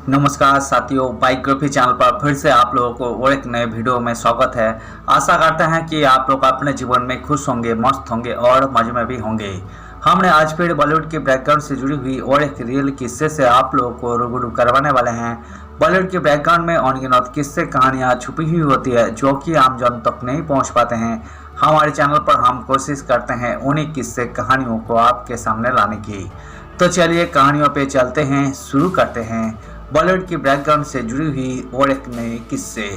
नमस्कार साथियों, biography channel पर फिर से आप लोगों को और एक नए वीडियो में स्वागत है। आशा करते हैं कि आप लोग अपने जीवन में खुश होंगे, मस्त होंगे और मजे में भी होंगे। हमने आज फिर बॉलीवुड के बैकग्राउंड से जुड़ी हुई और एक रियल किस्से से आप लोगों को रूबरू करवाने वाले हैं। बॉलीवुड के बैकग्राउंड में अनगिनत किस्से कहानियाँ छुपी हुई होती है जो कि आम जन तक नहीं पहुँच पाते हैं। हमारे चैनल पर हम कोशिश करते हैं उन्हीं किस्से कहानियों को आपके सामने लाने की। तो चलिए कहानियों पे चलते हैं, शुरू करते हैं बॉलीवुड की बैकग्राउंड से जुड़ी हुई और एक नए किस्से।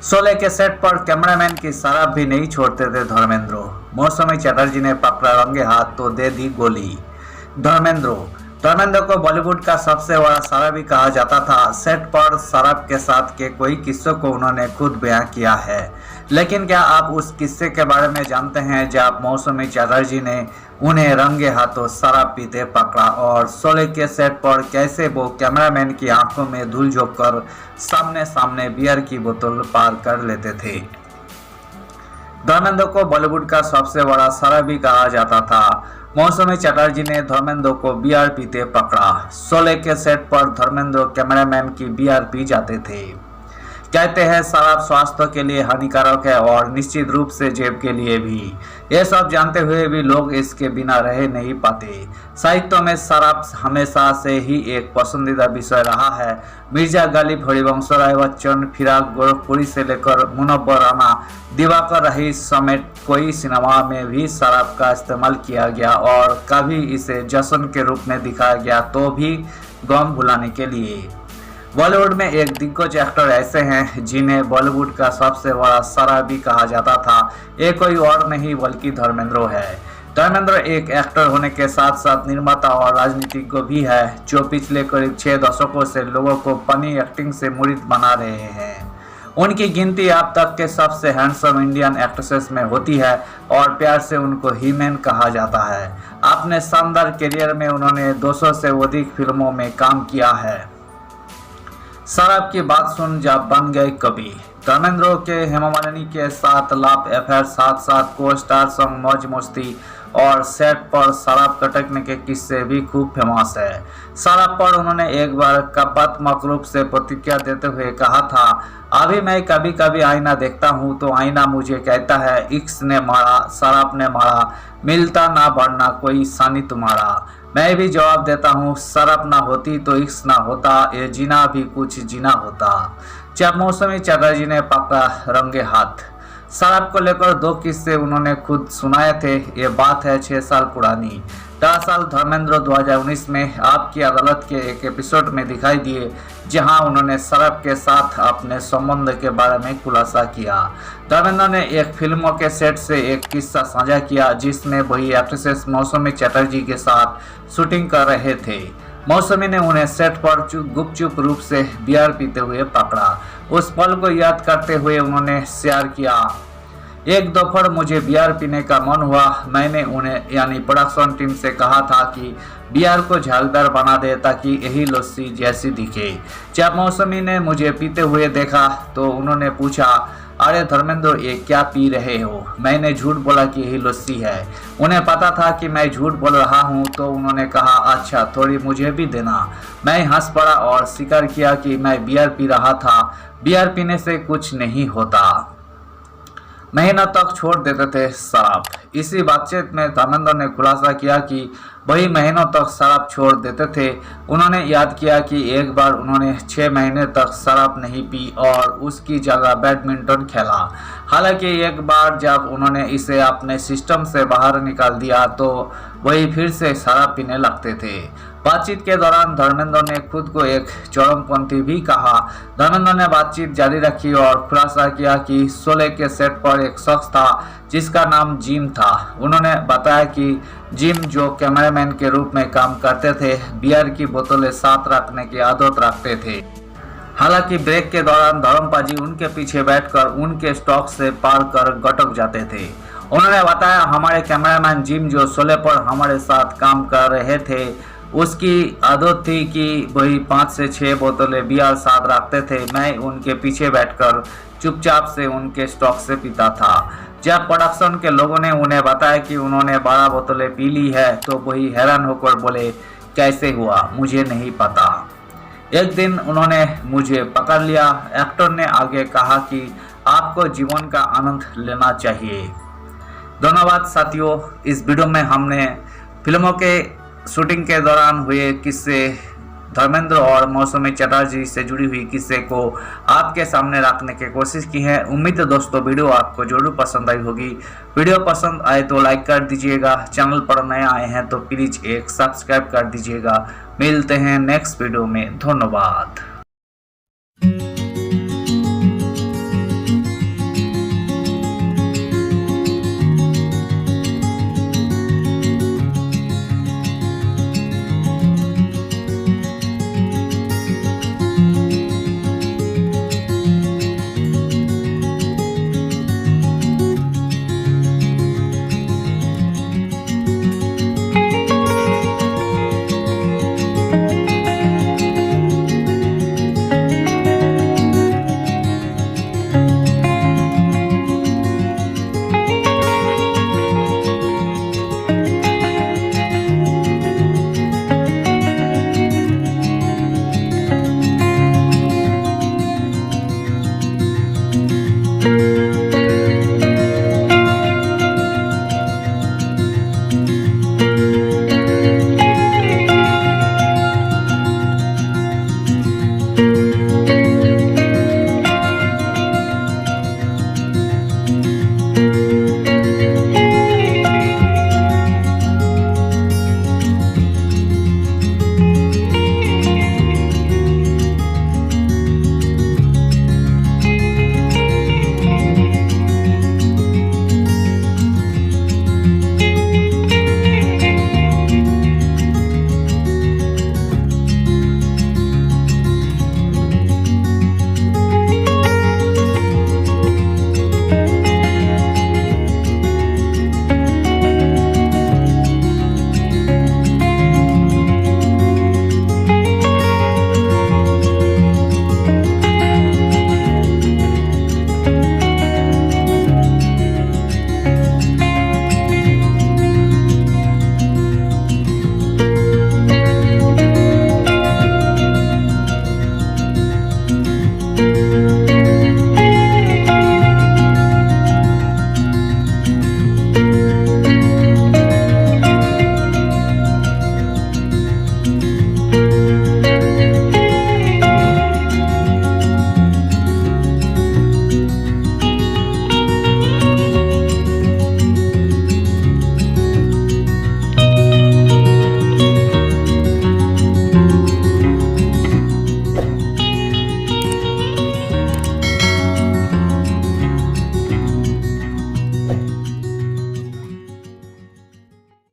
शोले के सेट पर कैमरामैन की शराब भी नहीं छोड़ते थे धर्मेंद्र। मौसमी चटर्जी ने पकड़ा रंगे हाथ तो दे दी गोली। धर्मेंद्र को बॉलीवुड का सबसे बड़ा शराबी कहा जाता था। सेट पर शराब के साथ के कोई किस्सों को उन्होंने खुद बयां किया है। लेकिन क्या आप उस किस्से के बारे में जानते हैं जब मौसमी चटर्जी ने उन्हें रंगे हाथों शराब पीते पकड़ा और शोले के सेट पर कैसे वो कैमरामैन की आंखों में धूल झोंक कर सामने सामने बियर की बोतल पार कर लेते थे। धर्मेंद्र को बॉलीवुड का सबसे बड़ा शराबी कहा जाता था। मौसमी चटर्जी ने धर्मेंद्र को बियर पीते पकड़ा। शोले के सेट पर धर्मेंद्र कैमरामैन की बियर पी जाते थे। कहते हैं शराब स्वास्थ्य के लिए हानिकारक है और निश्चित रूप से जेब के लिए भी। ये सब जानते हुए भी लोग इसके बिना रह नहीं पाते। साहित्य में शराब हमेशा से ही एक पसंदीदा विषय रहा है। मिर्जा गालिब, हरिवंश राय बच्चन, फिराक गोरखपुरी से लेकर मुनव्वर राना, दिवाकर रईस समेत कोई सिनेमा में भी शराब का इस्तेमाल किया गया और कभी इसे जश्न के रूप में दिखाया गया तो भी गम भुलाने के लिए। बॉलीवुड में एक दिग्गज एक्टर ऐसे हैं जिन्हें बॉलीवुड का सबसे बड़ा शराबी कहा जाता था। ये कोई और नहीं बल्कि धर्मेंद्र है। धर्मेंद्र एक एक्टर होने के साथ साथ निर्माता और राजनीतिज्ञ भी है जो पिछले करीब 6 दशकों से लोगों को फनी एक्टिंग से मुरीद बना रहे हैं। उनकी गिनती अब तक के सबसे हैंडसम इंडियन एक्ट्रेसेस में होती है और प्यार से उनको हीमैन कहा जाता है। अपने शानदार करियर में उन्होंने 200 से अधिक फिल्मों में काम किया है। शराब की बात सुन जब बन गए कवि। धर्मेंद्र के हेमा मालिनी के साथ लव अफेयर, साथ साथ को स्टार संग मौज मस्ती और सेट पर शराब कटकने के किस्से भी खूब फेमस है। शराब पर उन्होंने एक बार कपात्मक रूप से प्रतिक्रिया देते हुए कहा था, अभी मैं कभी कभी आईना देखता हूँ तो आईना मुझे कहता है इश्क ने मारा, शराब ने मारा, मिलता ना बढ़ना कोई सानी तुम्हारा। मैं भी जवाब देता हूँ शराब ना होती तो इश्क ना होता, ये जीना भी कुछ जीना होता। जब मौसमी चटर्जी ने पकड़ा रंगे हाथ। शराब को लेकर 2 किस्से उन्होंने खुद सुनाए थे। ये बात है 6 साल पुरानी। दरअसल धर्मेंद्र 2019 में आपकी अदालत के एक एपिसोड में दिखाई दिए जहां उन्होंने शराब के साथ अपने संबंध के बारे में खुलासा किया। धर्मेंद्र ने एक फिल्मों के सेट से एक किस्सा साझा किया जिसमें वही एक्ट्रेसेस मौसमी चटर्जी के साथ शूटिंग कर रहे थे। मौसमी ने उन्हें सेट पर गुपचुप रूप से बियर पीते हुए पकड़ा। उस पल को याद करते हुए उन्होंने शेयर किया, एक दोपहर मुझे बियर पीने का मन हुआ। मैंने उन्हें यानी प्रोडक्शन टीम से कहा था कि बियर को झालदार बना दे ताकि यही लस्सी जैसी दिखे। जब मौसमी ने मुझे पीते हुए देखा तो उन्होंने पूछा, अरे धर्मेंद्र ये क्या पी रहे हो? मैंने झूठ बोला कि यही लस्सी है। उन्हें पता था कि मैं झूठ बोल रहा हूँ तो उन्होंने कहा, अच्छा थोड़ी मुझे भी देना। मैं हंस पड़ा और स्वीकार किया कि मैं बियर पी रहा था। बियर पीने से कुछ नहीं होता, महीनों तक छोड़ देते थे शराब। इसी बातचीत में धर्मेंद्र ने खुलासा किया कि वही महीनों तक शराब छोड़ देते थे। उन्होंने याद किया कि एक बार उन्होंने 6 महीने तक शराब नहीं पी और उसकी जगह बैडमिंटन खेला। हालांकि एक बार जब उन्होंने इसे अपने सिस्टम से बाहर निकाल दिया तो वही फिर से शराब पीने लगते थे। बातचीत के दौरान धर्मेंद्र ने खुद को एक चरमपंथी भी कहा। धर्मेंद्र ने बातचीत जारी रखी और खुलासा किया कि शोले के सेट पर एक शख्स था जिसका नाम जिम था। उन्होंने बताया कि जिम जो कैमरामैन के रूप में काम करते थे, बियर की बोतलें साथ रखने की आदत रखते थे। हालांकि ब्रेक के दौरान धर्मपाजी उनके पीछे बैठकर उनके स्टॉक से पार कर गटक जाते थे। उन्होंने बताया, हमारे कैमरामैन जिम जो शोले पर हमारे साथ काम कर रहे थे उसकी आदत थी कि वही 5 से 6 बोतलें बियर साथ रखते थे। मैं उनके पीछे बैठकर चुपचाप से उनके स्टॉक से पीता था। जब प्रोडक्शन के लोगों ने उन्हें बताया कि उन्होंने 12 बोतलें पी ली है तो वही हैरान होकर बोले, कैसे हुआ मुझे नहीं पता। एक दिन उन्होंने मुझे पकड़ लिया। एक्टर ने आगे कहा कि आपको जीवन का आनंद लेना चाहिए। धन्यवाद साथियों, इस वीडियो में हमने फिल्मों के शूटिंग के दौरान हुए किस्से, धर्मेंद्र और मौसमी चटर्जी से जुड़ी हुई किस्से को आपके सामने रखने की कोशिश की है। उम्मीद है दोस्तों वीडियो आपको जरूर पसंद आई होगी। वीडियो पसंद आए तो लाइक कर दीजिएगा, चैनल पर नए आए हैं तो प्लीज एक सब्सक्राइब कर दीजिएगा। मिलते हैं नेक्स्ट वीडियो में, धन्यवाद।